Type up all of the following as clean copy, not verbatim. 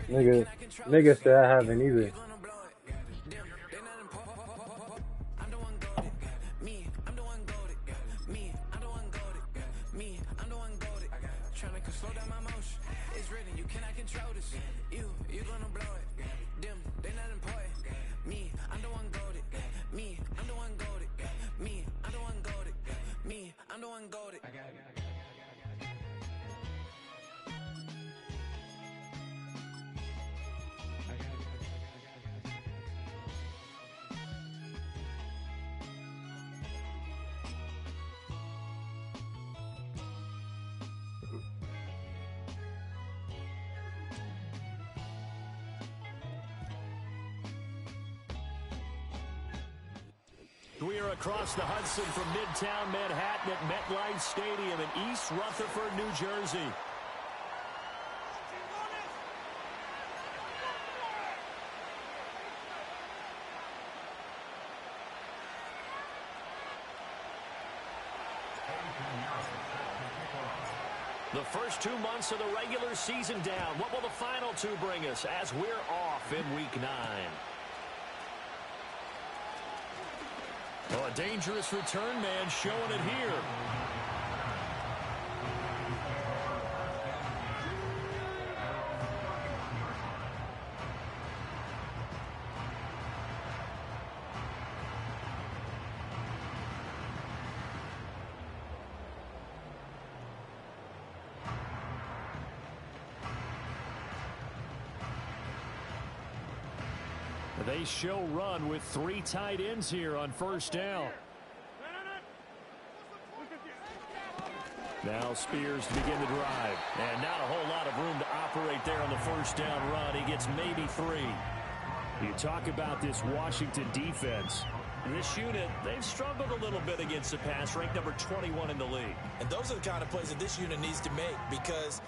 Nigga said I haven't either. We are across the Hudson from Midtown Manhattan at MetLife Stadium in East Rutherford, New Jersey. The first 2 months of the regular season down. What will the final two bring us as we're off in Week 9? Oh, a dangerous return man showing it here. They show run with 3 tight ends here on first down. Now Spears to begin the drive. And not a whole lot of room to operate there on the first down run. He gets maybe 3. You talk about this Washington defense. This unit, they've struggled a little bit against the pass, ranked number 21 in the league. And those are the kind of plays that this unit needs to make because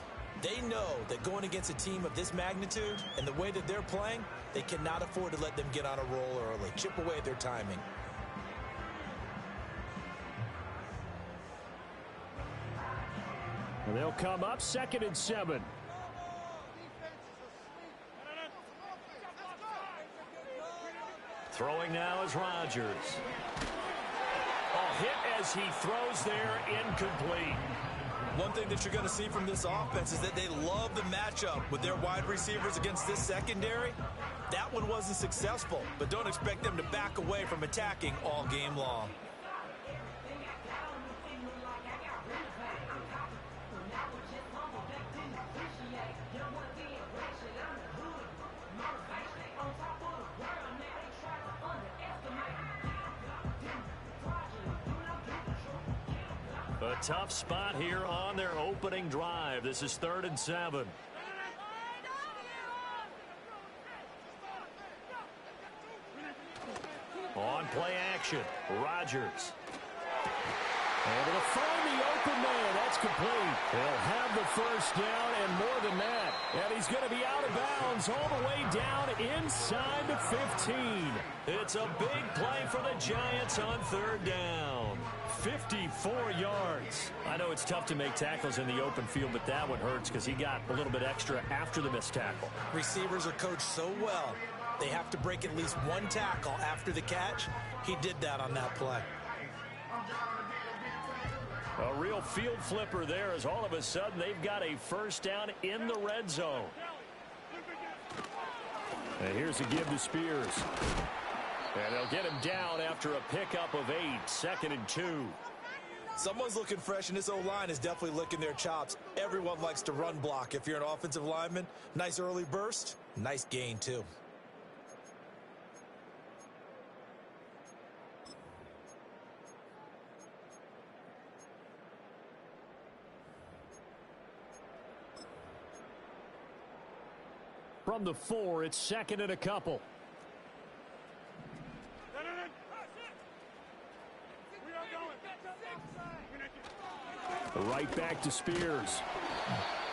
they know that going against a team of this magnitude and the way that they're playing, they cannot afford to let them get on a roll early. Chip away at their timing. And they'll come up 2nd and 7. Throwing now is Rodgers. A hit as he throws there, incomplete. One thing that you're going to see from this offense is that they love the matchup with their wide receivers against this secondary. That one wasn't successful, but don't expect them to back away from attacking all game long. A tough spot here on their opening drive. This is 3rd and 7. On play action, Rodgers. Able to find the open man. That's complete. They'll have the first down and more than that. And he's going to be out of bounds all the way down inside the 15. It's a big play for the Giants on 3rd down. 54 yards. I know it's tough to make tackles in the open field, but that one hurts because he got a little bit extra after the missed tackle. Receivers are coached so well. They have to break at least one tackle after the catch. He did that on that play. A real field flipper there as all of a sudden they've got a first down in the red zone. And here's a give to Spears. And they'll get him down after a pickup of 8, 2nd and 2. Someone's looking fresh, and this O-line is definitely licking their chops. Everyone likes to run block. If you're an offensive lineman, nice early burst, nice gain too. From the 4, it's 2nd and a couple. Right back to Spears.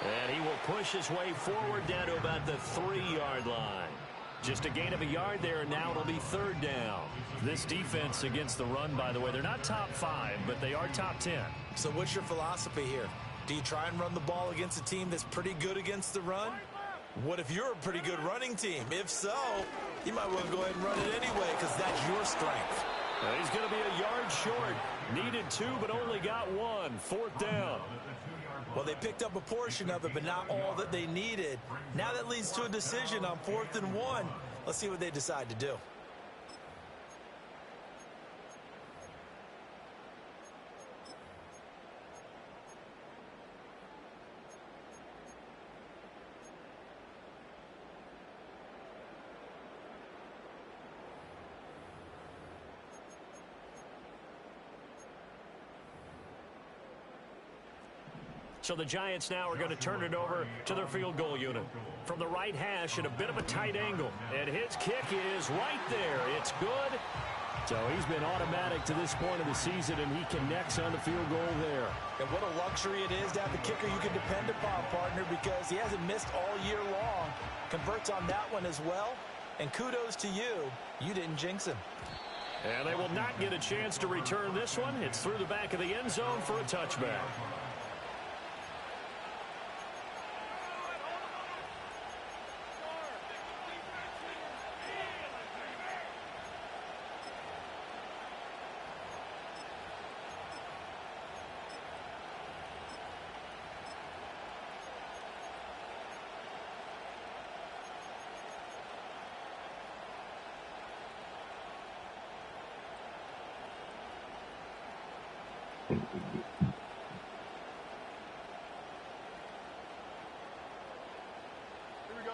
And he will push his way forward down to about the 3-yard line. Just a gain of a yard there, and now it'll be 3rd down. This defense against the run, by the way, they're not top 5, but they are top 10. So what's your philosophy here? Do you try and run the ball against a team that's pretty good against the run? What if you're a pretty good running team? If so, you might want to go ahead and run it anyway because that's your strength. He's going to be a yard short. Needed 2, but only got 1. 4th down. Well, they picked up a portion of it, but not all that they needed. Now that leads to a decision on 4th and 1. Let's see what they decide to do. So the Giants now are going to turn it over to their field goal unit. From the right hash at a bit of a tight angle. And his kick is right there. It's good. So he's been automatic to this point of the season, and he connects on the field goal there. And what a luxury it is to have a kicker you can depend upon, partner, because he hasn't missed all year long. Converts on that one as well. And kudos to you. You didn't jinx him. And they will not get a chance to return this one. It's through the back of the end zone for a touchback.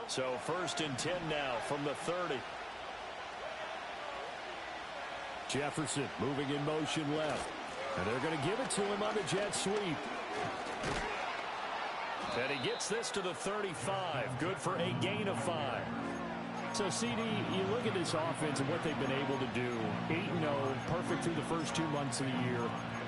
So 1st and 10 now from the 30. Jefferson moving in motion left. And they're going to give it to him on the jet sweep. And he gets this to the 35. Good for a gain of 5. So, CD, you look at this offense and what they've been able to do. 8-0, perfect through the first 2 months of the year.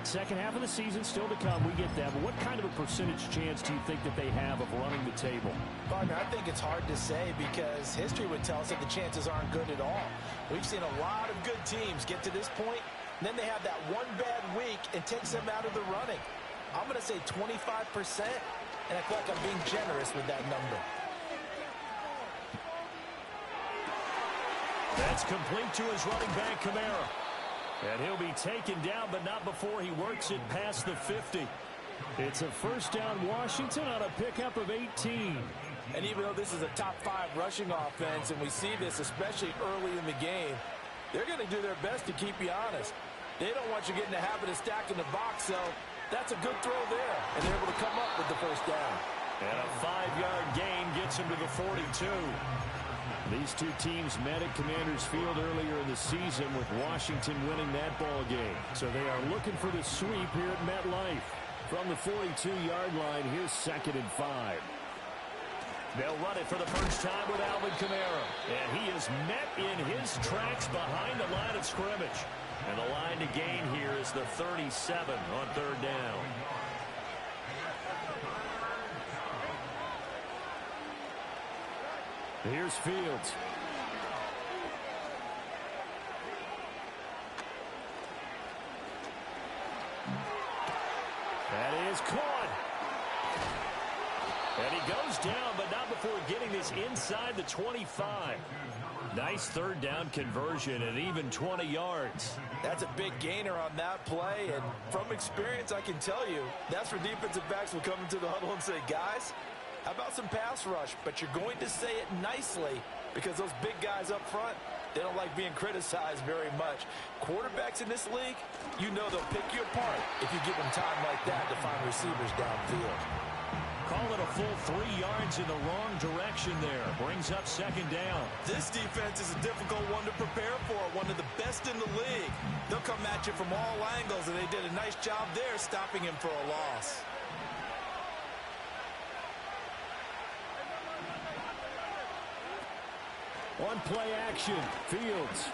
Second half of the season still to come. We get that. But what kind of a percentage chance do you think that they have of running the table? Partner, I think it's hard to say because history would tell us that the chances aren't good at all. We've seen a lot of good teams get to this point, and then they have that one bad week and takes them out of the running. I'm going to say 25%, and I feel like I'm being generous with that number. That's complete to his running back, Kamara. And he'll be taken down, but not before he works it past the 50. It's a 1st down Washington on a pickup of 18. And even though this is a top 5 rushing offense, and we see this especially early in the game, they're going to do their best to keep you honest. They don't want you getting the habit of stacking the box, so that's a good throw there. And they're able to come up with the 1st down. And a 5-yard gain gets him to the 42. These two teams met at Commanders Field earlier in the season with Washington winning that ball game. So they are looking for the sweep here at MetLife. From the 42-yard line, here's 2nd and 5. They'll run it for the first time with Alvin Kamara. And he is met in his tracks behind the line of scrimmage. And the line to gain here is the 37 on 3rd down. Here's Fields. That is caught. And he goes down, but not before getting this inside the 25. Nice 3rd down conversion and even 20 yards. That's a big gainer on that play, and from experience, I can tell you, that's where defensive backs will come into the huddle and say, guys, how about some pass rush? But you're going to say it nicely because those big guys up front, they don't like being criticized very much. Quarterbacks in this league, you know they'll pick you apart if you give them time like that to find receivers downfield. Call it a full 3 yards in the wrong direction there. Brings up 2nd down. This defense is a difficult one to prepare for, one of the best in the league. They'll come at you from all angles, and they did a nice job there stopping him for a loss. On play action, Fields.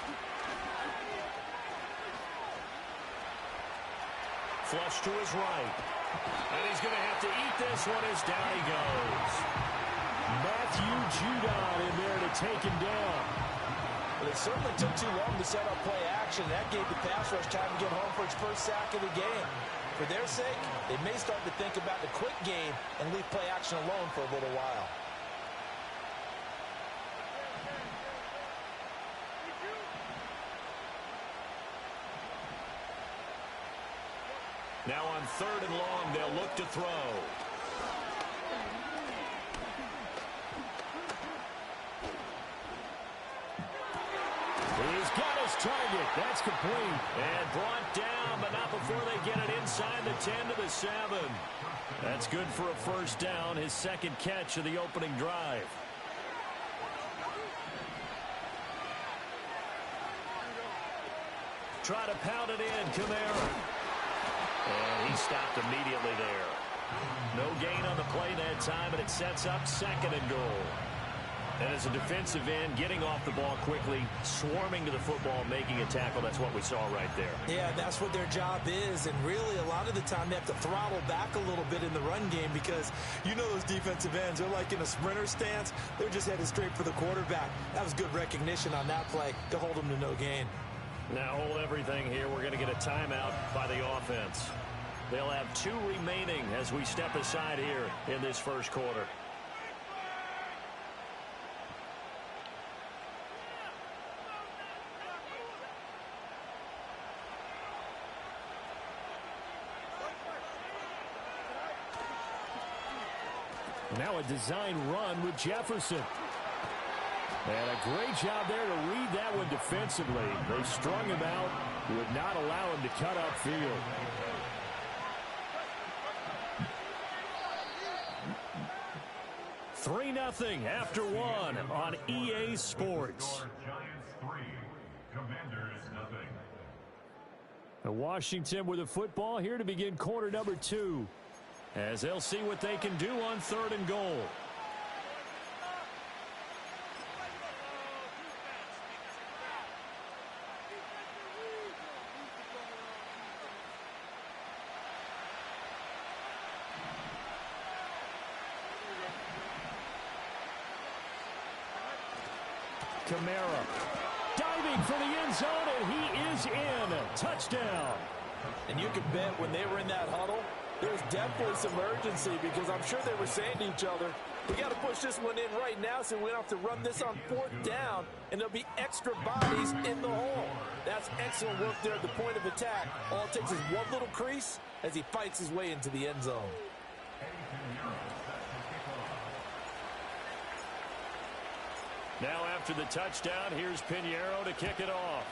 Flush to his right. And he's going to have to eat this one as down he goes. Matthew Judon in there to take him down. But it certainly took too long to set up play action. That gave the pass rush time to get home for its first sack of the game. For their sake, they may start to think about the quick game and leave play action alone for a little while. Now on 3rd and long, they'll look to throw. He's got his target. That's complete. And brought down, but not before they get it inside the 10 to the 7. That's good for a first down, his second catch of the opening drive. Try to pound it in, Kamara. And he stopped immediately there. No gain on the play that time, and it sets up 2nd and goal. And as a defensive end, getting off the ball quickly, swarming to the football, making a tackle, that's what we saw right there. Yeah, that's what their job is. And really, a lot of the time, they have to throttle back a little bit in the run game because you know those defensive ends, they're like in a sprinter stance. They're just headed straight for the quarterback. That was good recognition on that play to hold them to no gain. Now hold everything here. We're going to get a timeout by the offense. They'll have 2 remaining as we step aside here in this first quarter. Now a design run with Jefferson. And a great job there to read that one defensively. They strung him out, would not allow him to cut upfield. Three 3-0 after 1 on EA Sports. Washington with the football here to begin quarter number 2. As they'll see what they can do on 3rd and goal. Kamara diving for the end zone, and he is in. Touchdown. And you can bet when they were in that huddle, there was definitely some urgency because I'm sure they were saying to each other, we got to push this one in right now so we don't have to run this on 4th down, and there'll be extra bodies in the hole. That's excellent work there at the point of attack. All it takes is one little crease as he fights his way into the end zone. Now after the touchdown, here's Pinheiro to kick it off.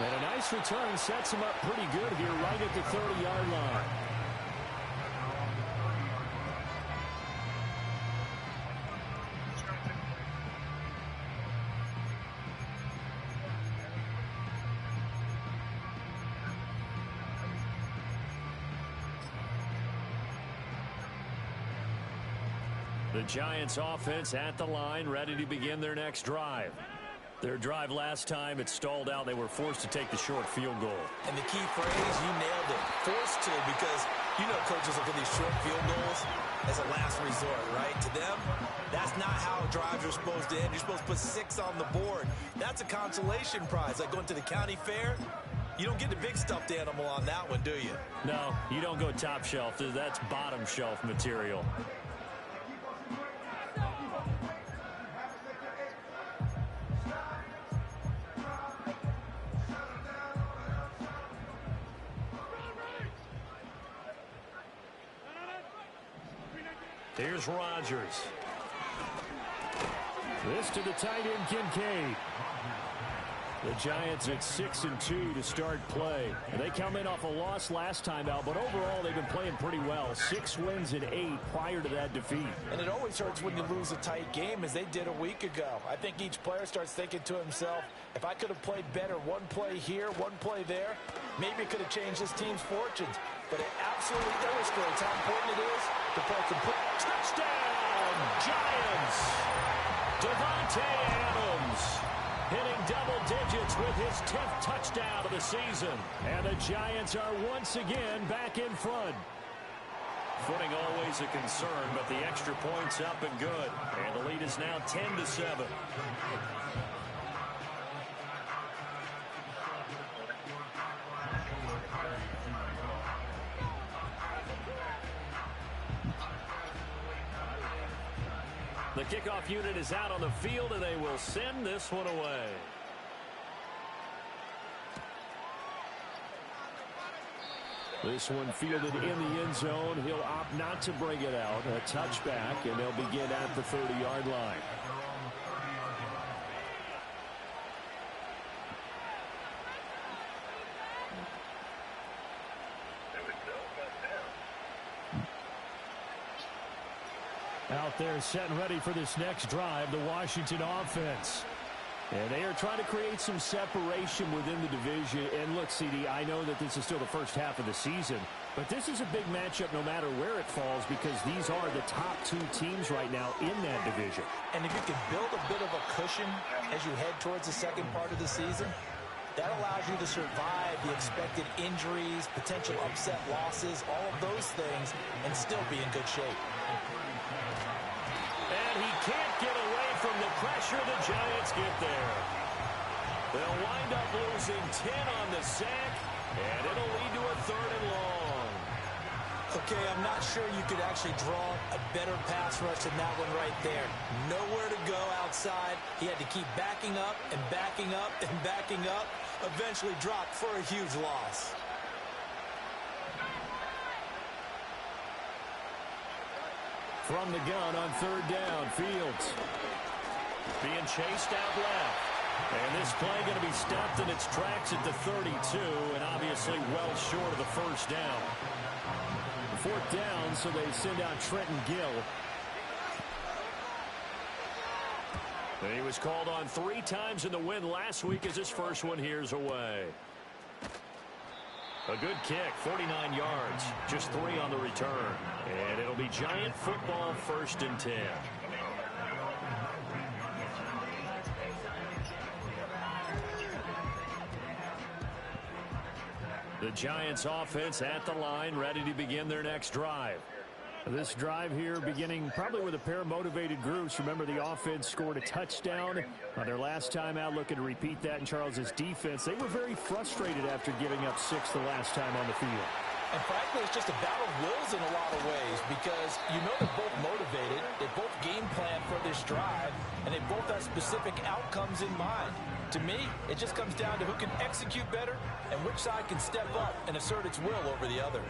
And a nice return sets him up pretty good here right at the 30-yard line. The Giants offense at the line, ready to begin their next drive. Their drive last time, it stalled out. They were forced to take the short field goal. And the key phrase, you nailed it, forced to, because you know coaches look at these short field goals as a last resort, right? To them, that's not how drives are supposed to end. You're supposed to put 6 on the board. That's a consolation prize. Like going to the county fair, you don't get the big stuffed animal on that one, do you? No, you don't go top shelf. That's bottom shelf material. Here's Rodgers. This to the tight end, Kincaid. The Giants at 6-2 to start play. And they come in off a loss last time out, but overall they've been playing pretty well. 6 wins and 8 prior to that defeat. And it always hurts when you lose a tight game, as they did a week ago. I think each player starts thinking to himself, if I could have played better one play here, one play there, maybe it could have changed this team's fortunes. But it absolutely illustrates how important it is to play complete. Touchdown, Giants! Devontae Adams hitting double digits with his 10th touchdown of the season. And the Giants are once again back in front. Footing always a concern, but the extra point's up and good. And the lead is now 10-7. The kickoff unit is out on the field, and they will send this one away. This one fielded in the end zone. He'll opt not to bring it out. A touchback, and they'll begin at the 30-yard line. Out there setting ready for this next drive, the Washington offense. And they are trying to create some separation within the division. And look, CD, I know that this is still the first half of the season, but this is a big matchup no matter where it falls because these are the top two teams right now in that division. And if you can build a bit of a cushion as you head towards the second part of the season, that allows you to survive the expected injuries, potential upset losses, all of those things, and still be in good shape. And he can't get away from the pressure. The Giants get there. They'll wind up losing 10 on the sack, and it'll lead to a 3rd and long. Okay, I'm not sure you could actually draw a better pass rush than that one right there. Nowhere to go outside. He had to keep backing up and backing up and backing up. Eventually dropped for a huge loss. From the gun on 3rd down, Fields being chased out left. And this play going to be stopped in its tracks at the 32, and obviously well short of the first down. 4th down, so they send out Trenton Gill. He was called on 3 times in the win last week as his first one here's away. A good kick, 49 yards, just 3 on the return. And it'll be Giant football, 1st and 10. The Giants offense at the line, ready to begin their next drive. This drive here beginning probably with a pair of motivated groups. Remember, the offense scored a touchdown on their last time out, looking to repeat that in Charles's defense. They were very frustrated after giving up 6 the last time on the field. And frankly, it's just a battle of wills in a lot of ways because you know they're both motivated, they both game plan for this drive, and they both have specific outcomes in mind. To me, it just comes down to who can execute better and which side can step up and assert its will over the other.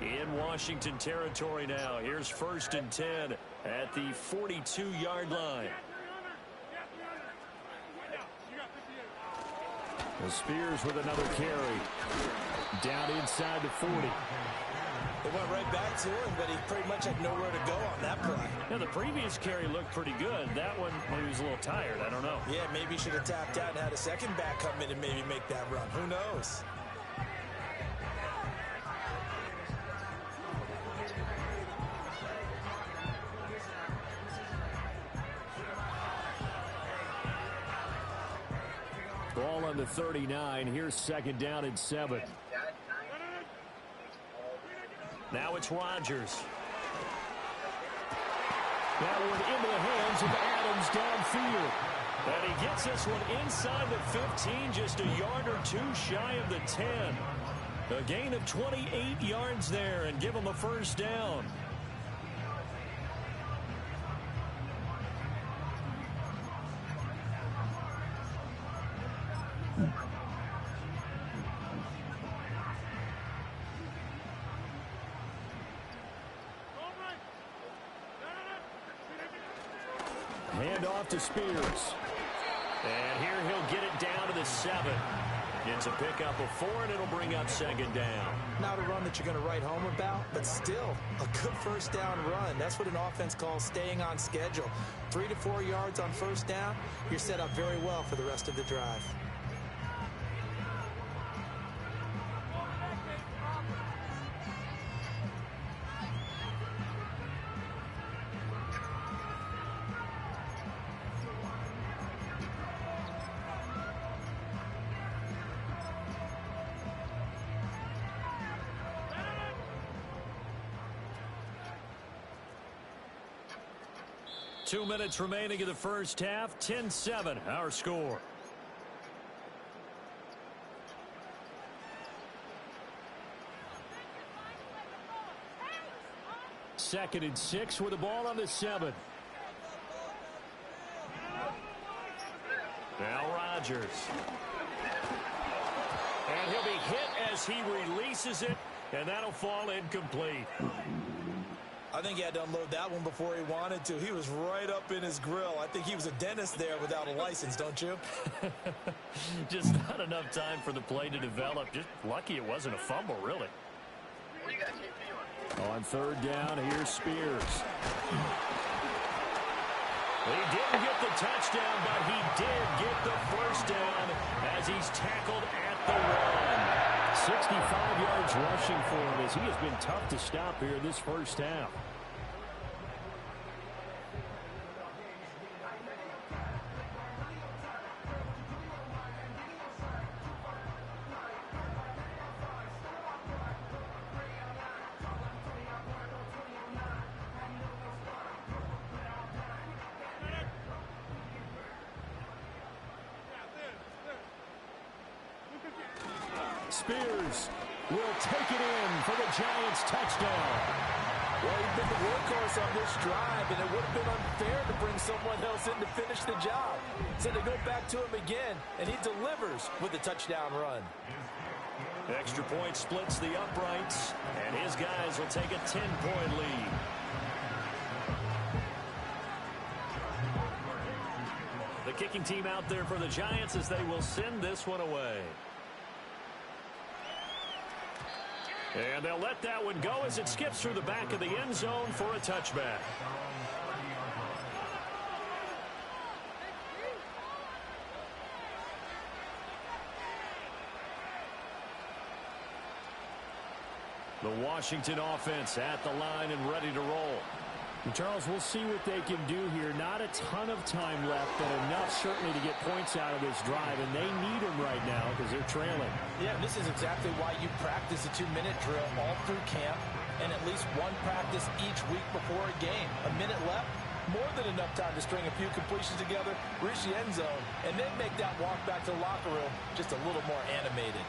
In Washington territory now. Here's 1st and 10 at the 42-yard line. The Spears with another carry. Down inside the 40. They went right back to him, but he pretty much had nowhere to go on that play. Yeah, the previous carry looked pretty good. That one, well, he was a little tired. I don't know. Yeah, maybe he should have tapped out and had a second back come in and maybe make that run. Who knows? Ball on the 39. Here's 2nd down and 7. Now it's Rodgers. That one into the hands of Adams downfield. And he gets this one inside the 15, just a yard or 2 shy of the 10. A gain of 28 yards there and give him a 1st down. Hand off to Spears. And here he'll get it down to the 7. Gets a pickup of 4, and it'll bring up 2nd down. Not a run that you're going to write home about, but still a good 1st down run. That's what an offense calls staying on schedule. 3 to 4 yards on 1st down, you're set up very well for the rest of the drive. Two minutes remaining in the first half. 10-7, our score. 2nd and 6 with the ball on the 7. Now Rodgers. And he'll be hit as he releases it, and that'll fall incomplete. I think he had to unload that one before he wanted to. He was right up in his grill. I think he was a dentist there without a license, don't you? Just not enough time for the play to develop. Just lucky it wasn't a fumble, really. On 3rd down, here's Spears. He didn't get the touchdown, but he did get the first down as he's tackled at the 1. 65 yards rushing for him as he has been tough to stop here in this first half. Spears will take it in for the Giants touchdown. Well, he's been the workhorse on this drive, and it would have been unfair to bring someone else in to finish the job. So they go back to him again, and he delivers with a touchdown run. Extra point splits the uprights, and his guys will take a 10-point lead. The kicking team out there for the Giants as they will send this one away. And they'll let that one go as it skips through the back of the end zone for a touchback. The Washington offense at the line and ready to roll. And Charles, we'll see what they can do here. Not a ton of time left, but enough certainly to get points out of this drive, and they need them right now because they're trailing. Yeah, this is exactly why you practice a 2-minute drill all through camp and at least one practice each week before a game. A minute left, more than enough time to string a few completions together, reach the end zone, and then make that walk back to the locker room just a little more animated.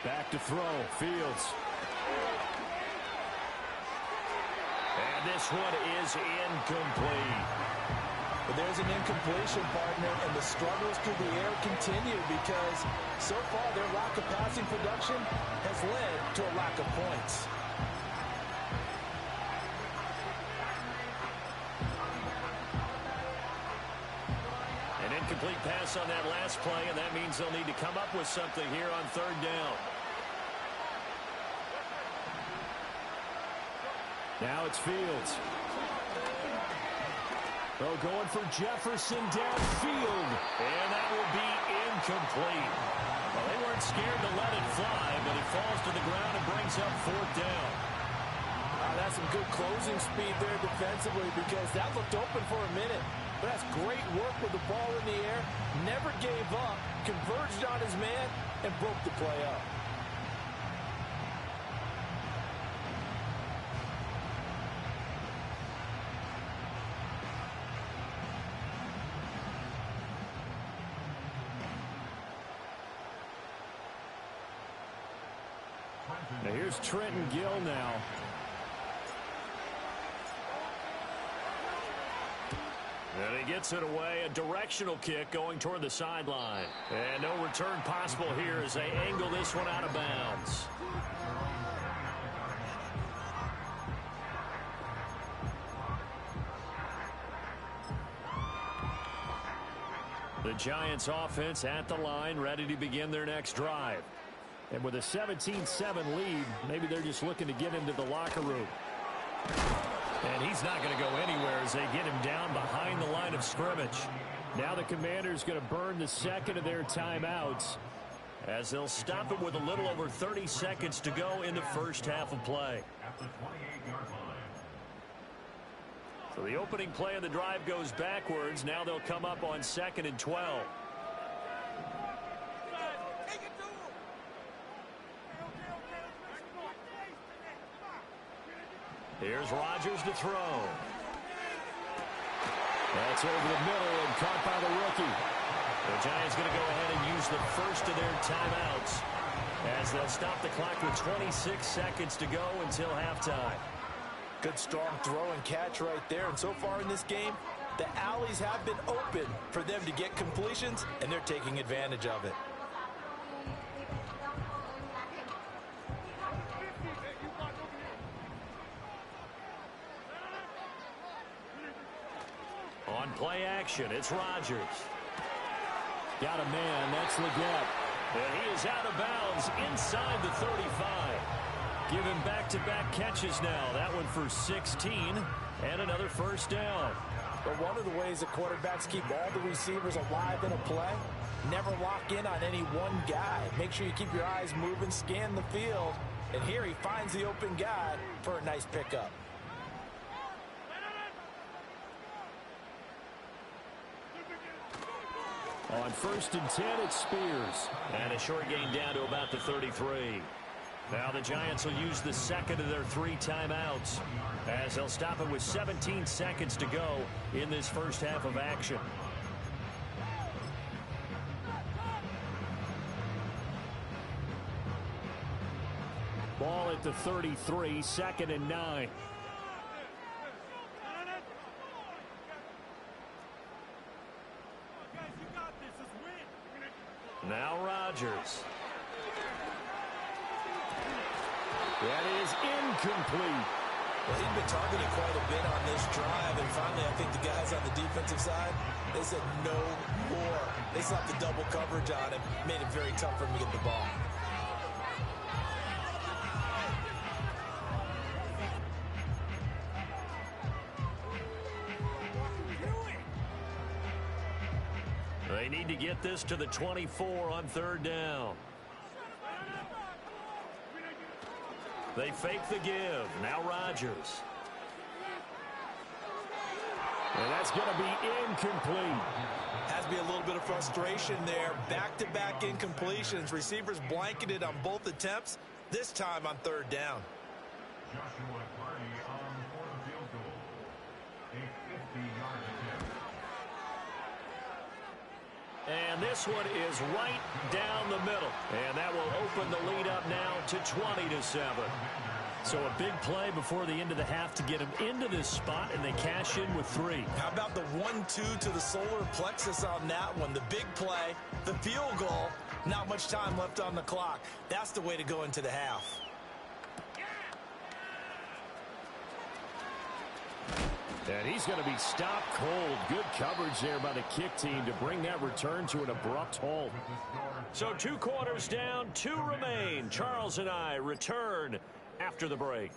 Back to throw, Fields. And this one is incomplete. But there's an incompletion, partner, and the struggles through the air continue because so far their lack of passing production has led to a lack of points. An incomplete pass on that last play, and that means they'll need to come up with something here on 3rd down. Now it's Fields. Oh, going for Jefferson downfield, and that will be incomplete. Well, they weren't scared to let it fly, but it falls to the ground and brings up 4th down. That's some good closing speed there defensively because that looked open for a minute. But that's great work with the ball in the air. Never gave up, converged on his man, and broke the play up. Now here's Trenton Gill now. And he gets it away, a directional kick going toward the sideline. And no return possible here as they angle this one out of bounds. The Giants offense at the line, ready to begin their next drive. And with a 17-7 lead, maybe they're just looking to get into the locker room. And he's not going to go anywhere as they get him down behind the line of scrimmage. Now the Commanders going to burn the second of their timeouts as they'll stop it with a little over 30 seconds to go in the first half of play. So the opening play of the drive goes backwards. Now they'll come up on 2nd and 12. Here's Rodgers to throw. That's over the middle and caught by the rookie. The Giants going to go ahead and use the first of their timeouts as they'll stop the clock with 26 seconds to go until halftime. Good strong throw and catch right there. And so far in this game, the alleys have been open for them to get completions, and they're taking advantage of it. On play action, it's Rodgers. Got a man, that's Leggett. And he is out of bounds inside the 35. Give him back-to-back catches now. That one for 16 and another first down. But one of the ways that quarterbacks keep all the receivers alive in a play, never lock in on any one guy. Make sure you keep your eyes moving, scan the field. And here he finds the open guy for a nice pickup. On 1st and 10, it's Spears. And a short gain down to about the 33. Now the Giants will use the second of their 3 timeouts as they'll stop it with 17 seconds to go in this first half of action. Ball at the 33, 2nd and 9. Now Rodgers. That is incomplete. Well, he's been targeted quite a bit on this drive, and finally I think the guys on the defensive side, they said no more. They slapped the double coverage on him, made it very tough for him to get the ball. They need to get this to the 24 on 3rd down. They fake the give. Now Rodgers. And that's going to be incomplete. Has to be a little bit of frustration there. Back-to-back incompletions. Receivers blanketed on both attempts, this time on 3rd down. And this one is right down the middle. And that will open the lead up now to 20-7. So a big play before the end of the half to get them into this spot, and they cash in with 3. How about the 1-2 to the solar plexus on that one? The big play, the field goal, not much time left on the clock. That's the way to go into the half. And he's going to be stopped cold. Good coverage there by the kick team to bring that return to an abrupt halt. So 2 quarters down, 2 remain. Charles and I return after the break.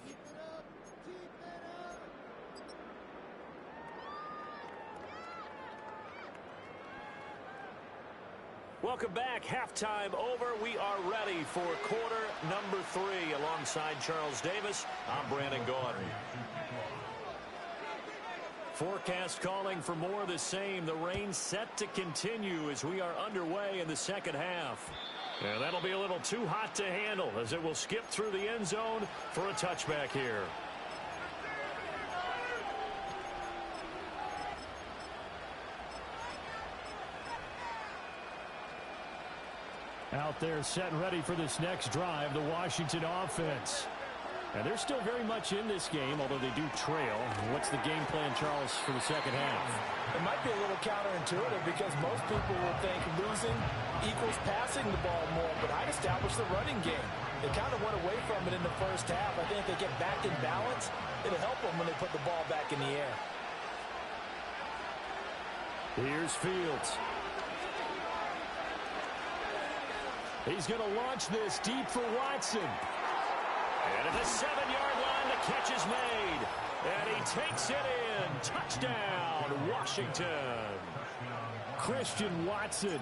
Welcome back. Halftime over. We are ready for quarter number 3 alongside Charles Davis. I'm Brandon Gordon. Forecast calling for more of the same. The rain set to continue as we are underway in the second half. And that'll be a little too hot to handle as it will skip through the end zone for a touchback here. Out there set and ready for this next drive, the Washington offense. And they're still very much in this game, although they do trail. What's the game plan, Charles, for the second half? It might be a little counterintuitive because most people will think losing equals passing the ball more, but I'd establish the running game. They kind of went away from it in the first half. I think if they get back in balance, it'll help them when they put the ball back in the air. Here's Fields. He's going to launch this deep for Watson. And at the 7-yard line, the catch is made. And he takes it in. Touchdown, Washington. Christian Watson,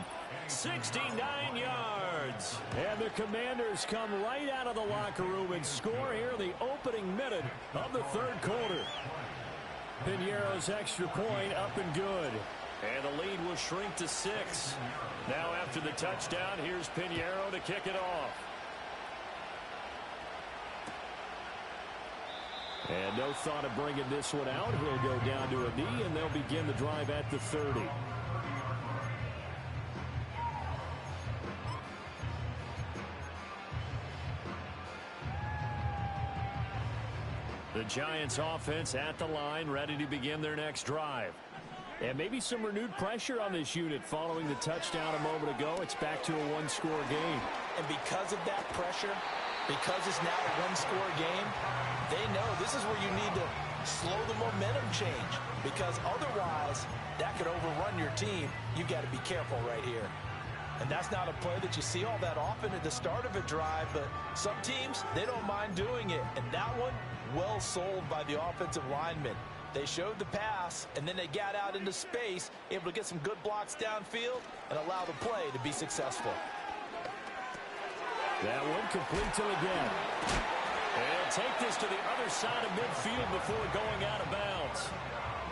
69 yards. And the Commanders come right out of the locker room and score here in the opening minute of the 3rd quarter. Piñeiro's extra point up and good. And the lead will shrink to 6. Now after the touchdown, here's Piñeiro to kick it off. And no thought of bringing this one out. He'll go down to a knee, and they'll begin the drive at the 30. Giants offense at the line, ready to begin their next drive. And maybe some renewed pressure on this unit following the touchdown a moment ago. It's back to a one-score game. And because of that pressure, because it's now a one-score game, they know this is where you need to slow the momentum change, because otherwise that could overrun your team. You've got to be careful right here. And that's not a play that you see all that often at the start of a drive, but some teams, they don't mind doing it. And that one, well sold by the offensive lineman. They showed the pass, and then they got out into space, able to get some good blocks downfield and allow the play to be successful. That one complete to again. And take this to the other side of midfield before going out of bounds.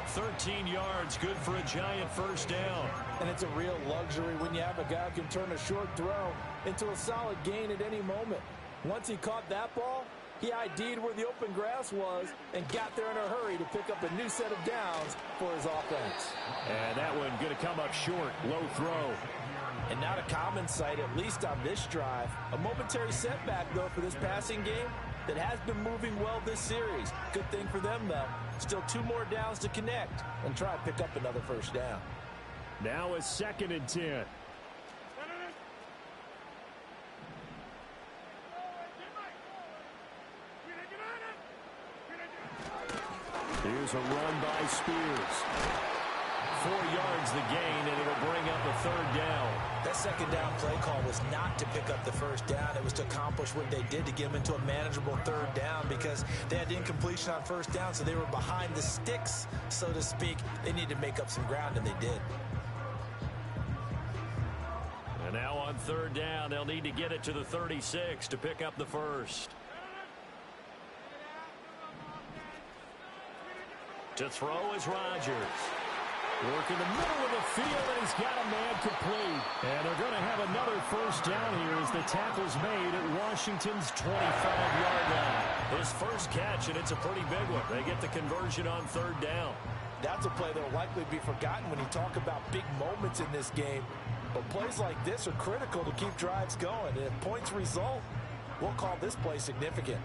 13 yards, good for a Giant first down. And it's a real luxury when you have a guy who can turn a short throw into a solid gain at any moment. Once he caught that ball, he ID'd where the open grass was and got there in a hurry to pick up a new set of downs for his offense. And that one going to come up short, low throw. And not a common sight, at least on this drive. A momentary setback, though, for this passing game that has been moving well this series. Good thing for them, though. Still 2 more downs to connect and try to pick up another first down. Now a 2nd and 10. Here's a run by Spears. 4 yards the gain, and it'll bring up the 3rd down. That 2nd down play call was not to pick up the first down. It was to accomplish what they did to get them into a manageable 3rd down, because they had incompletion on first down, so they were behind the sticks, so to speak. They needed to make up some ground, and they did. And now on 3rd down, they'll need to get it to the 36 to pick up the first. To throw is Rodgers. Work in the middle of the field, and he's got a man complete. And they're going to have another first down here as the tackle's made at Washington's 25-yard line. His first catch, and it's a pretty big one. They get the conversion on 3rd down. That's a play that will likely be forgotten when you talk about big moments in this game. But plays like this are critical to keep drives going. And if points result, we'll call this play significant.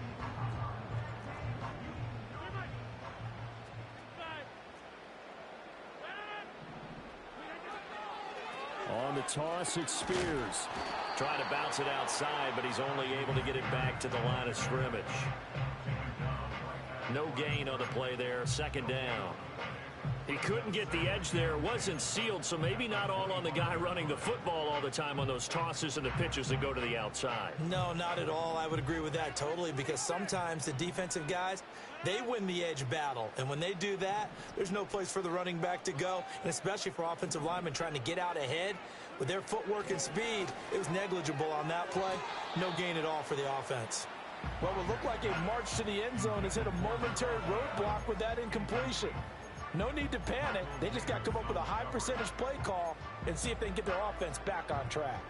On the toss, it's Spears. Trying to bounce it outside, but he's only able to get it back to the line of scrimmage. No gain on the play there, 2nd down. He couldn't get the edge there, wasn't sealed, so maybe not all on the guy running the football all the time on those tosses and the pitches that go to the outside. No, not at all. I would agree with that totally, because sometimes the defensive guys, they win the edge battle. And when they do that, there's no place for the running back to go, and especially for offensive linemen trying to get out ahead. With their footwork and speed, it was negligible on that play. No gain at all for the offense. What would look like a march to the end zone has hit a momentary roadblock with that incompletion. No need to panic. They just got to come up with a high percentage play call and see if they can get their offense back on track.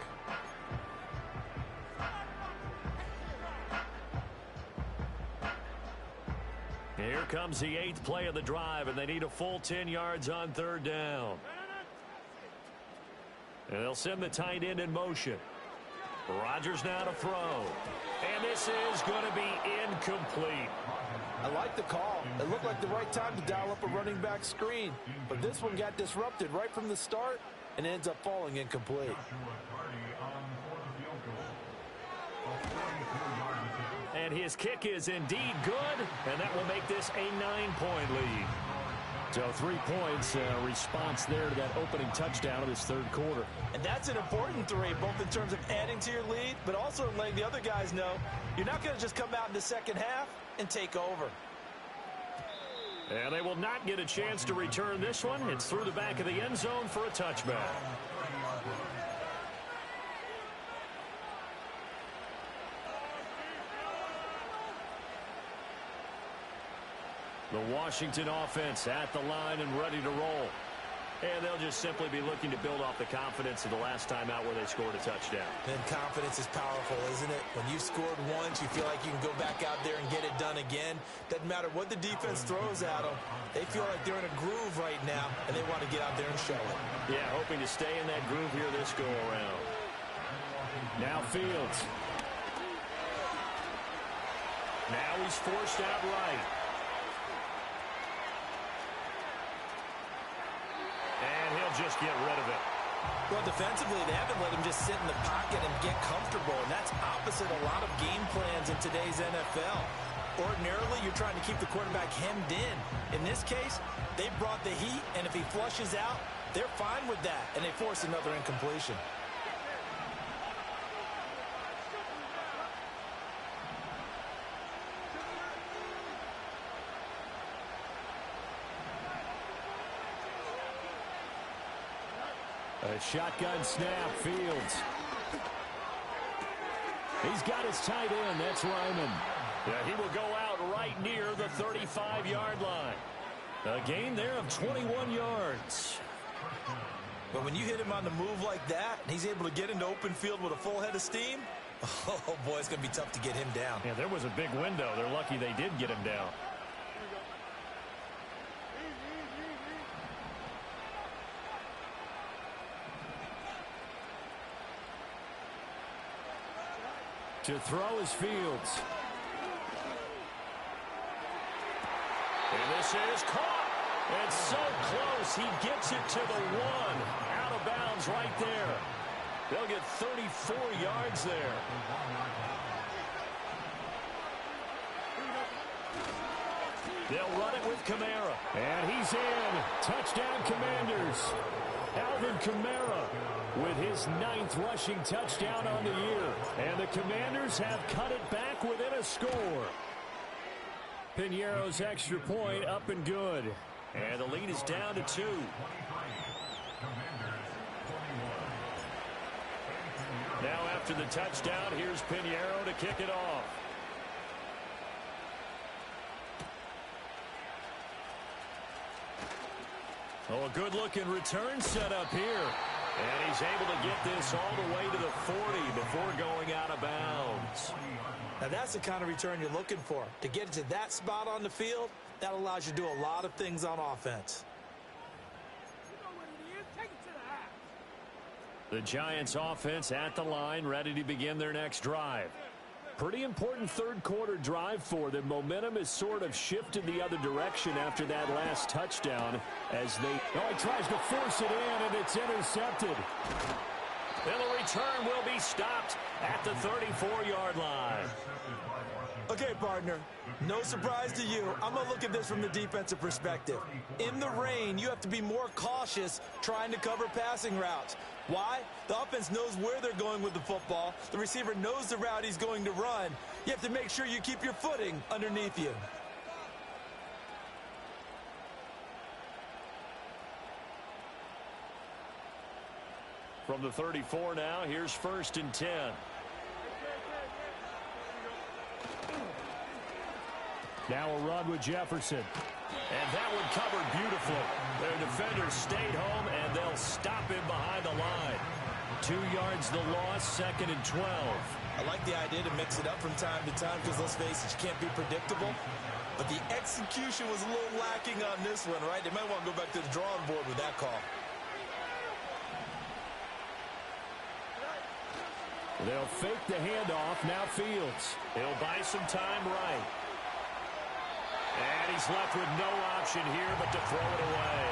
Here comes the 8th play of the drive, and they need a full 10 yards on 3rd down. And they'll send the tight end in motion. Rodgers now to throw. And this is going to be incomplete. I like the call. It looked like the right time to dial up a running back screen. But this one got disrupted right from the start and ends up falling incomplete. And his kick is indeed good, and that will make this a 9-point lead. So 3 points, response there to that opening touchdown of this 3rd quarter. And that's an important 3, both in terms of adding to your lead, but also in letting the other guys know you're not going to just come out in the second half and take over. And they will not get a chance to return this one. It's through the back of the end zone for a touchback. The Washington offense at the line and ready to roll. And they'll just simply be looking to build off the confidence of the last time out where they scored a touchdown. And confidence is powerful, isn't it? When you scored once, you feel like you can go back out there and get it done again. Doesn't matter what the defense throws at them. They feel like they're in a groove right now, and they want to get out there and show it. Yeah, hoping to stay in that groove here this go-around. Now Fields. Now he's forced out right. just get rid of it. Well, defensively, they haven't let him just sit in the pocket and get comfortable, and that's opposite a lot of game plans in today's NFL. Ordinarily, you're trying to keep the quarterback hemmed in. In this case, they brought the heat, and if he flushes out, they're fine with that, and they force another incompletion. A shotgun snap, Fields. He's got his tight end, that's Ryman. Yeah, he will go out right near the 35-yard line. A gain there of 21 yards. But when you hit him on the move like that, and he's able to get into open field with a full head of steam, oh boy, it's going to be tough to get him down. Yeah, there was a big window. They're lucky they did get him down. To throw is Fields. And this is caught. It's so close. He gets it to the one. Out of bounds right there. They'll get 34 yards there. They'll run it with Kamara. And he's in. Touchdown, Commanders. Alvin Kamara with his 9th rushing touchdown on the year. And the Commanders have cut it back within a score. Piñeiro's extra point up and good. And the lead is down to 2. Now after the touchdown, here's Piñeiro to kick it off. Oh, a good-looking return set up here. And he's able to get this all the way to the 40 before going out of bounds. Now, that's the kind of return you're looking for. To get it to that spot on the field, that allows you to do a lot of things on offense. The Giants offense at the line, ready to begin their next drive. Pretty important third-quarter drive for them. Momentum has sort of shifted the other direction after that last touchdown as they... Oh, he tries to force it in, and it's intercepted. And the return will be stopped at the 34-yard line. Okay, partner, no surprise to you. I'm going to look at this from the defensive perspective. In the rain, you have to be more cautious trying to cover passing routes. Why? The offense knows where they're going with the football. The receiver knows the route he's going to run. You have to make sure you keep your footing underneath you. From the 34 now, here's 1st and 10. Now a run with Jefferson. And that one covered beautifully. Their defenders stayed home, and they'll stop him behind the line. 2 yards the loss, 2nd and 12. I like the idea to mix it up from time to time because, let's face it, you can't be predictable. But the execution was a little lacking on this one, right? They might want to go back to the drawing board with that call. They'll fake the handoff. Now Fields. He'll buy some time right. And he's left with no option here but to throw it away.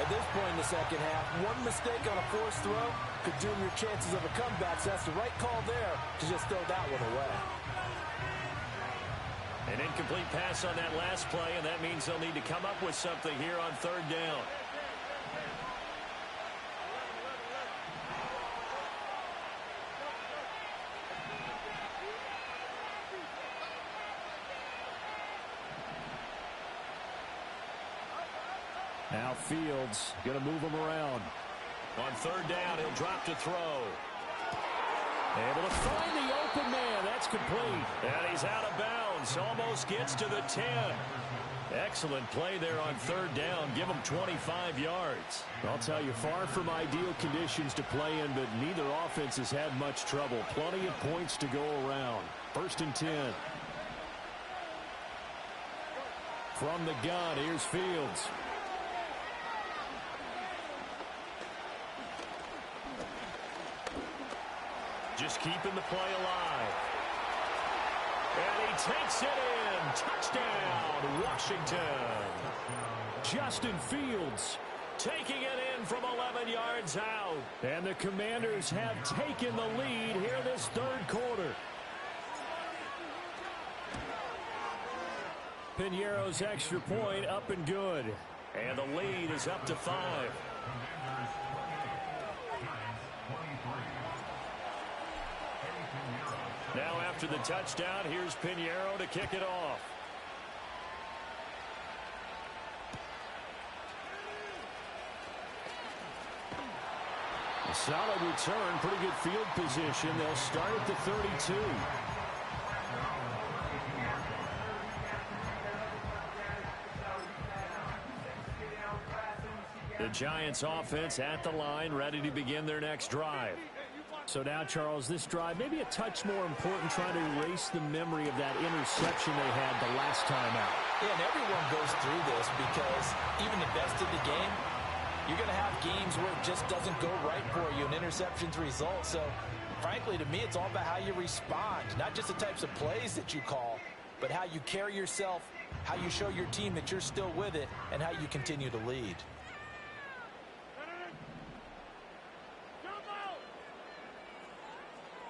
At this point in the second half, one mistake on a forced throw could doom your chances of a comeback. So that's the right call there to just throw that one away. An incomplete pass on that last play, and that means they'll need to come up with something here on 3rd down. Now Fields going to move him around. On 3rd down, he'll drop to throw. Able to find the open man. That's complete. And he's out of bounds. Almost gets to the 10. Excellent play there on 3rd down. Give him 25 yards. I'll tell you, far from ideal conditions to play in, but neither offense has had much trouble. Plenty of points to go around. 1st and 10. From the gun, here's Fields. Just keeping the play alive. And he takes it in. Touchdown, Washington. Justin Fields taking it in from 11 yards out. And the Commanders have taken the lead here this third quarter. Piñeiro's extra point up and good. And the lead is up to 5. Now after the touchdown, here's Piñeiro to kick it off. A solid return, pretty good field position. They'll start at the 32. The Giants offense at the line, ready to begin their next drive. So now, Charles, this drive maybe a touch more important, trying to erase the memory of that interception they had the last time out. Yeah, and everyone goes through this because even the best of the game, you're going to have games where it just doesn't go right for you, and interceptions result. So, frankly, to me, it's all about how you respond, not just the types of plays that you call, but how you carry yourself, how you show your team that you're still with it, and how you continue to lead.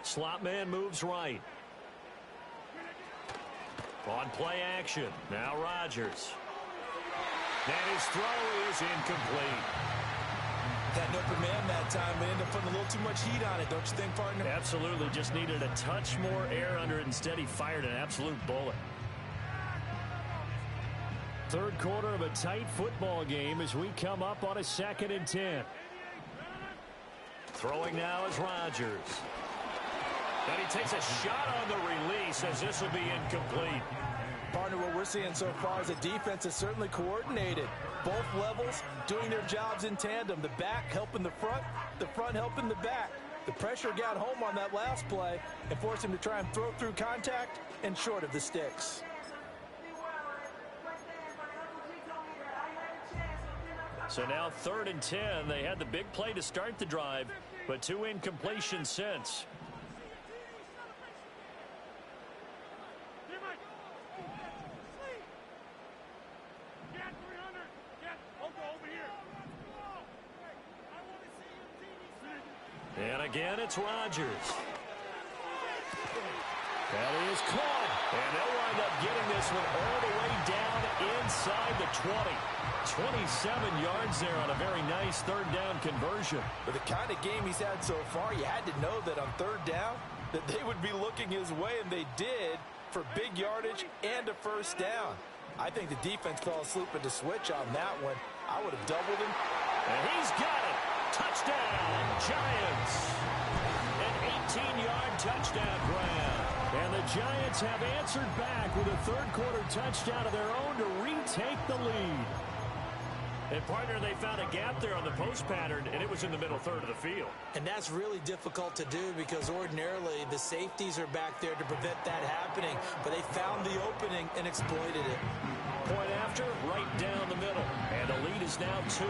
Slot man moves right. On play action. Now Rodgers. And his throw is incomplete. That open man that time, but ended up putting a little too much heat on it, don't you think, partner? Absolutely. Just needed a touch more air under it. Instead, he fired an absolute bullet. Third quarter of a tight football game as we come up on a 2nd and 10. Throwing now is Rodgers. And he takes a shot on the release as this will be incomplete. Partner, what we're seeing so far is the defense is certainly coordinated. Both levels doing their jobs in tandem. The back helping the front helping the back. The pressure got home on that last play and forced him to try and throw through contact and short of the sticks. So now 3rd and 10. They had the big play to start the drive, but 2 incompletions since. And again, it's Rodgers. That is caught. And they'll wind up getting this one all the way down inside the 20. 27 yards there on a very nice 3rd down conversion. With the kind of game he's had so far, you had to know that on 3rd down, that they would be looking his way, and they did, for big yardage and a 1st down. I think the defense fell asleep at the switch on that one. I would have doubled him. And he's got it. Touchdown, Giants. An 18-yard touchdown grab. And the Giants have answered back with a 3rd quarter touchdown of their own to retake the lead. And, partner, they found a gap there on the post pattern, and it was in the middle 3rd of the field. And that's really difficult to do because ordinarily the safeties are back there to prevent that happening. But they found the opening and exploited it. Point after, right down the middle. And the lead is now 2.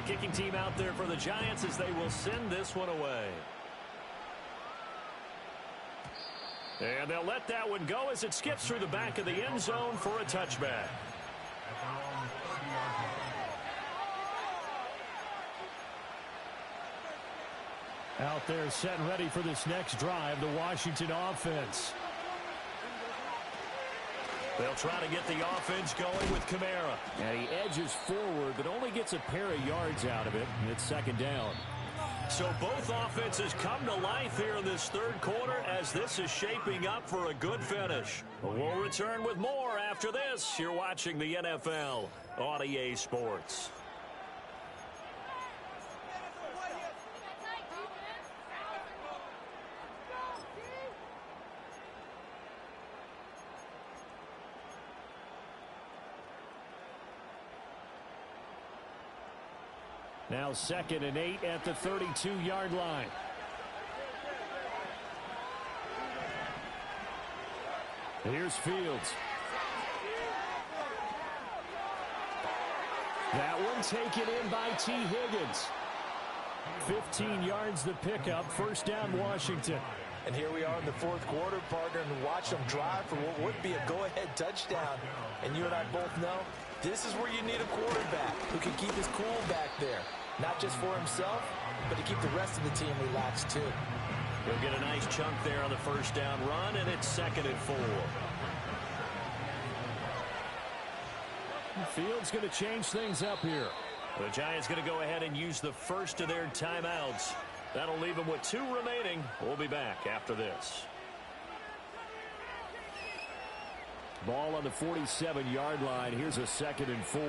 Kicking team out there for the Giants as they will send this one away. And they'll let that one go as it skips through the back of the end zone for a touchback. Out there set and ready for this next drive, the Washington offense. They'll try to get the offense going with Kamara. And he edges forward, but only gets a pair of yards out of it. And it's 2nd down. So both offenses come to life here in this 3rd quarter as this is shaping up for a good finish. We'll return with more after this. You're watching the NFL on EA Sports. Now 2nd and 8 at the 32-yard line. Here's Fields. That one taken in by T. Higgins. 15 yards the pickup. First down, Washington. And here we are in the fourth quarter, partner, and watch them drive for what would be a go-ahead touchdown. And you and I both know this is where you need a quarterback who can keep his cool back there. Not just for himself, but to keep the rest of the team relaxed too. He'll get a nice chunk there on the first down run, and it's 2nd and 4. The field's going to change things up here. The Giants going to go ahead and use the first of their timeouts. That'll leave them with 2 remaining. We'll be back after this. Ball on the 47-yard line. Here's a 2nd and 4.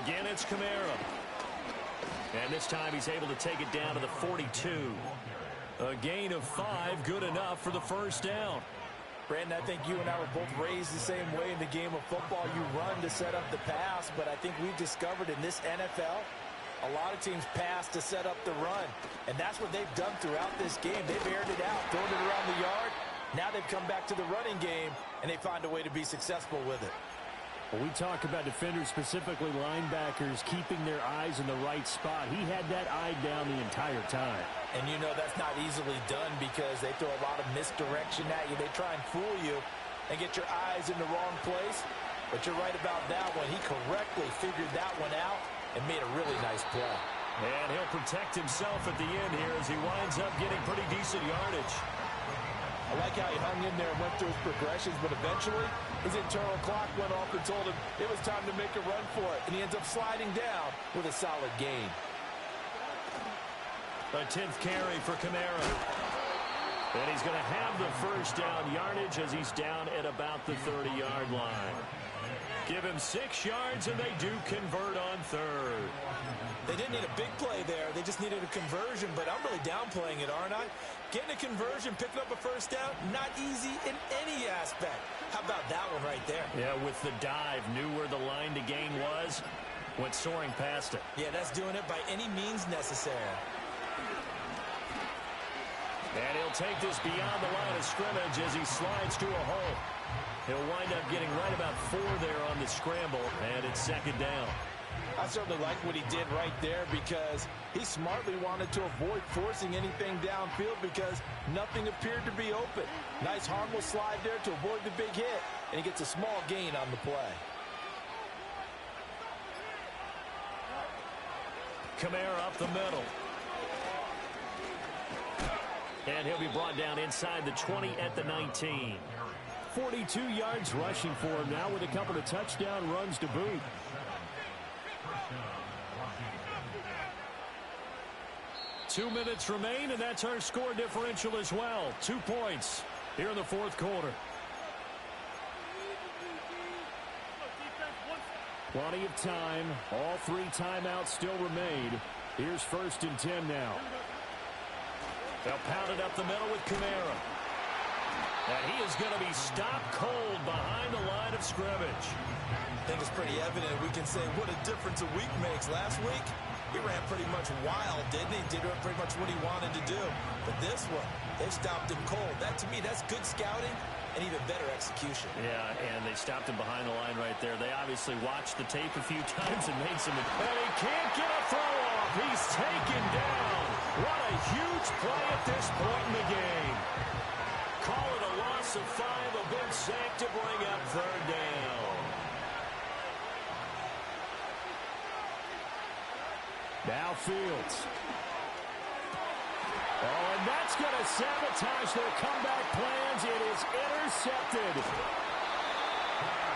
Again, it's Kamara. And this time he's able to take it down to the 42. A gain of 5, good enough for the first down. Brandon, I think you and I were both raised the same way in the game of football. You run to set up the pass, but I think we've discovered in this NFL, a lot of teams pass to set up the run. And that's what they've done throughout this game. They've aired it out, thrown it around the yard. Now they've come back to the running game, and they find a way to be successful with it. When we talk about defenders, specifically linebackers, keeping their eyes in the right spot, he had that eye down the entire time. And you know that's not easily done because they throw a lot of misdirection at you. They try and fool you and get your eyes in the wrong place. But you're right about that one. He correctly figured that one out and made a really nice play. And he'll protect himself at the end here as he winds up getting pretty decent yardage. I like how he hung in there and went through his progressions, but eventually his internal clock went off and told him it was time to make a run for it, and he ends up sliding down with a solid gain. A 10th carry for Kamara. And he's going to have the first down yardage as he's down at about the 30-yard line. Give him 6 yards, and they do convert on 3rd. They didn't need a big play there. They just needed a conversion, but I'm really downplaying it, aren't I? Getting a conversion, picking up a first down, not easy in any aspect. How about that one right there? Yeah, with the dive, knew where the line to gain was, went soaring past it. Yeah, that's doing it by any means necessary. And he'll take this beyond the line of scrimmage as he slides to a hole. He'll wind up getting right about 4 there on the scramble, and it's 2nd down. I certainly like what he did right there because he smartly wanted to avoid forcing anything downfield because nothing appeared to be open. Nice harmless slide there to avoid the big hit, and he gets a small gain on the play. Kamara up the middle. And he'll be brought down inside the 20 at the 19. 42 yards rushing for him now with a couple of touchdown runs to boot. Two minutes remain, and that's our score differential as well. 2 points here in the fourth quarter. Plenty of time. All 3 timeouts still remain. Here's 1st and 10 now. They'll pound it up the middle with Kamara. And he is going to be stopped cold behind the line of scrimmage. I think it's pretty evident we can say what a difference a week makes. Last week, he ran pretty much wild, didn't he? Did pretty much what he wanted to do. But this one, they stopped him cold. That, to me, that's good scouting and even better execution. Yeah, and they stopped him behind the line right there. They obviously watched the tape a few times and made some... And he can't get a throw off. He's taken down. What a huge play at this point in the game. Call it a loss of 5, a big sack to bring up 3rd down. Now Fields. Oh, and that's going to sabotage their comeback plans. It is intercepted.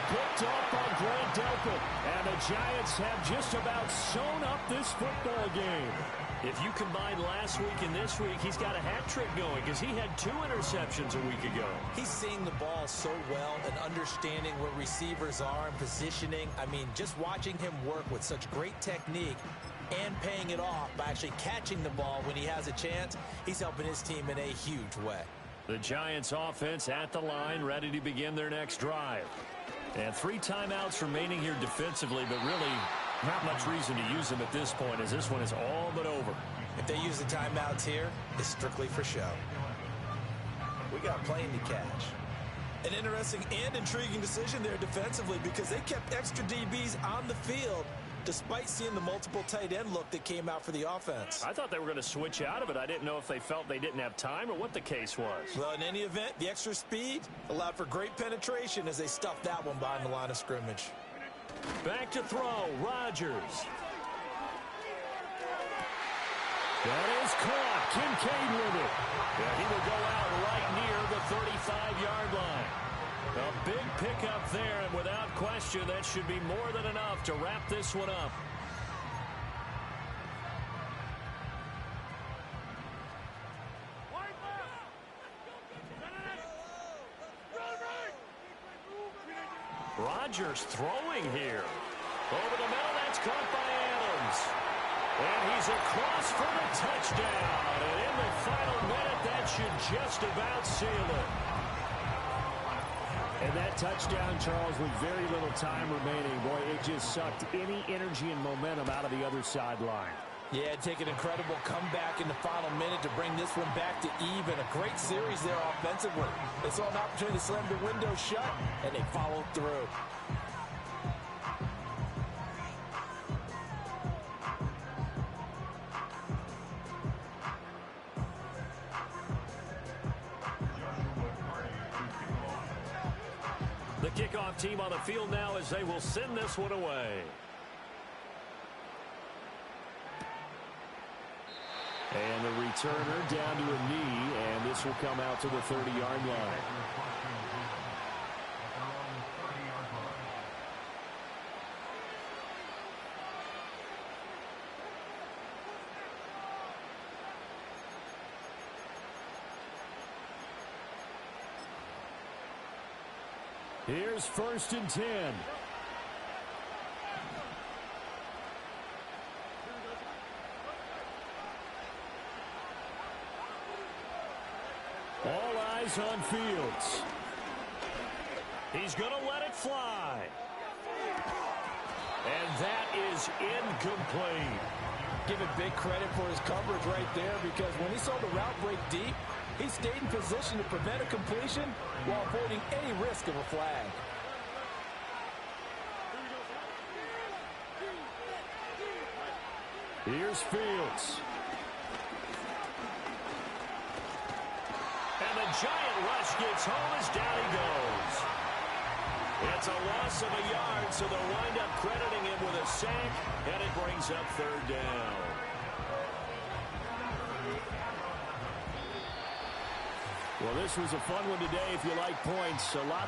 Picked off by Grant Delpit. And the Giants have just about sewn up this football game. If you combine last week and this week, he's got a hat trick going because he had 2 interceptions a week ago. He's seeing the ball so well and understanding where receivers are and positioning. I mean, just watching him work with such great technique and paying it off by actually catching the ball when he has a chance, he's helping his team in a huge way. The Giants offense at the line, ready to begin their next drive. And 3 timeouts remaining here defensively, but really not much reason to use them at this point as this one is all but over. If they use the timeouts here, it's strictly for show. We got a plane to catch. An interesting and intriguing decision there defensively because they kept extra DBs on the field despite seeing the multiple tight end look that came out for the offense. I thought they were going to switch out of it. I didn't know if they felt they didn't have time or what the case was. Well, in any event, the extra speed allowed for great penetration as they stuffed that one behind the line of scrimmage. Back to throw, Rodgers. That is caught. Kincaid with it. Yeah, he will go out right near the 35-yard line. A big pickup there, and without question, that should be more than enough to wrap this one up. Rodgers throwing here. Over the middle, that's caught by Adams. And he's across for the touchdown. And in the final minute, that should just about seal it. And that touchdown, Charles, with very little time remaining. Boy, it just sucked any energy and momentum out of the other sideline. Yeah, take an incredible comeback in the final minute to bring this one back to even. A great series there offensively. They saw an opportunity to slam the window shut, and they followed through. The kickoff team on the field now as they will send this one away. And the returner down to a knee, and this will come out to the 30-yard line. Here's 1st and 10. All eyes on Fields. He's going to let it fly. And that is incomplete. Give it big credit for his coverage right there, because when he saw the route break deep, he stayed in position to prevent a completion while avoiding any risk of a flag. Here's Fields. And the giant rush gets home as down he goes. It's a loss of a yard, so they'll wind up crediting him with a sack, and it brings up 3rd down. Well, this was a fun one today if you like points. A lot